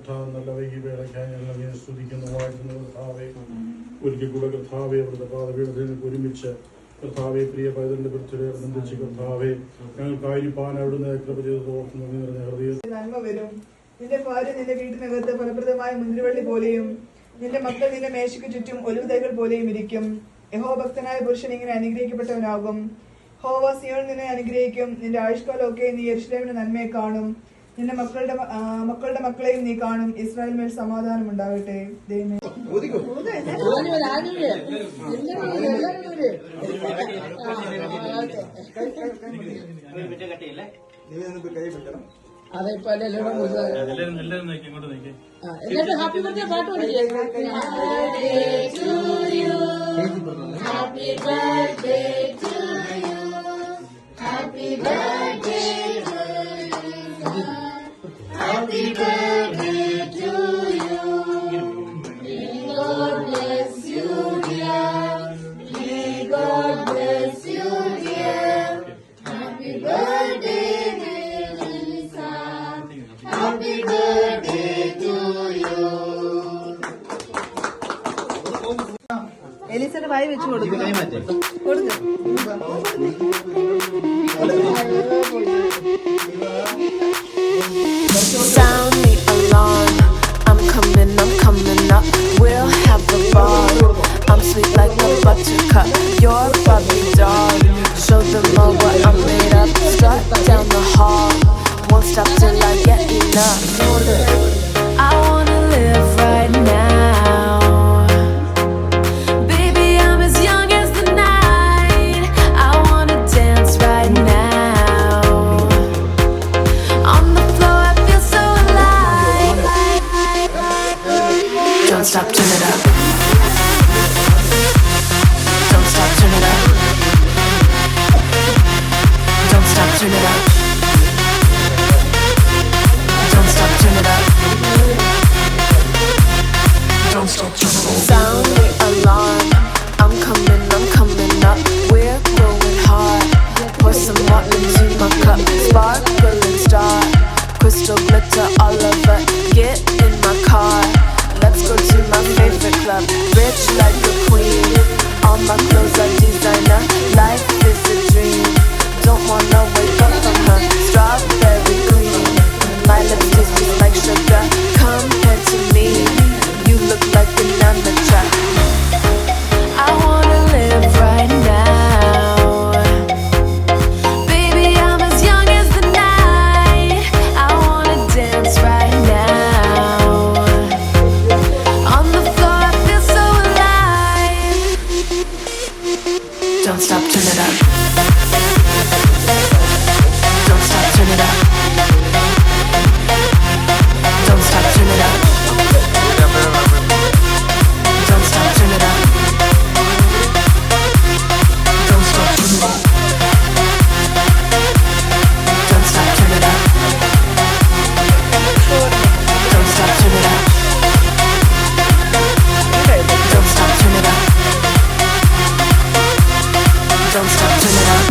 കർത്താവ് നല്ല വൈകി വേളയ്ക്കായി ഞങ്ങൾ അങ്ങനെ സ്തുതിക്കുന്നു വാഴ്ത്തുന്ന കർത്താവെ ഒരിക്കൽ കൂടെ കർത്താവെ അവിടുത്തെ പാതപീഠത്തിൽ ഒരുമിച്ച് കർത്താവെ പ്രിയ പൈതലിന്റെ ബർത്ത്ഡേ ബന്ധിച്ച് കർത്താവെ ഞങ്ങൾക്കായിരിക്കാൻ അവിടുന്ന് കൃപ ചെയ്ത് ഓർക്കുന്നു നിറഞ്ഞ ഹൃദയം നന്മ വരും. നിന്റെ ഭാര്യ നിന്റെ വീട്ടിനകത്ത് ഫലപ്രദമായ മുന്തിരിവള്ളി പോലെയും നിന്റെ മക്കൾ നിന്റെ മേശയ്ക്ക് ചുറ്റും ഒലിവുതൈകൾ പോലെയും ഇരിക്കും. യഹോഭക്തനായ പുരുഷൻ ഇങ്ങനെ അനുഗ്രഹിക്കപ്പെട്ടവനാകും. യഹോവ സിയോനിൽ നിന്നെ അനുഗ്രഹിക്കും. നിന്റെ ആയുഷ്കാലമൊക്കെ നീ യെരൂശലേമിന്റെ നന്മയെ കാണും. നിന്റെ മക്കളുടെ മക്കളെയും നീ കാണും. ഇസ്രായേൽ മേൽ സമാധാനം ഉണ്ടാകട്ടെ. ദൈവമേ അതേപോലെ ഹാപ്പി ബർത്ത്ഡേ പാട്ട് പഠിക്കും. Happy birthday to you. May God bless you, dear. May God bless you, dear. Happy birthday, Melissa. Happy birthday to you. എലിസയുടെ വായി വെച്ച് കൊടുക്കും. Sound the alarm, I'm coming up. We'll have a ball. I'm sweet like a buttercup. You're Bobby doll. Show them all what I'm made of. Start down the hall, won't stop till I get enough. I wanna live right now. Baby, I'm as young as the night. I wanna dance right now. On the floor, I feel so alive. Don't stop, turn it up. Don't stop, turn it up. Don't stop, turn it up. Don't stop, turn it up. Don't stop, turn it up. Sound the alarm. I'm coming up. We're going hard. Pour some water into my cup. Sparkling star, crystal glitter all over. Get in my car. Let's go to my favorite club. Rich like a queen. All my clothes are designer. Life is a dream. Don't wanna wake up from her strawberry green. My lips taste just like sugar. Compared to me, you look like an amateur. I wanna live right now. Baby, I'm as young as the night. I wanna dance right now. On the floor, I feel so alive. Don't stop, turn it up. Don't stop, turn it up. Don't stop, turn it up. Don't stop, turn it up. Don't stop, turn it up. Don't stop, turn it up. Don't stop, turn it up. Don't stop, turn it up. Don't stop, turn it up.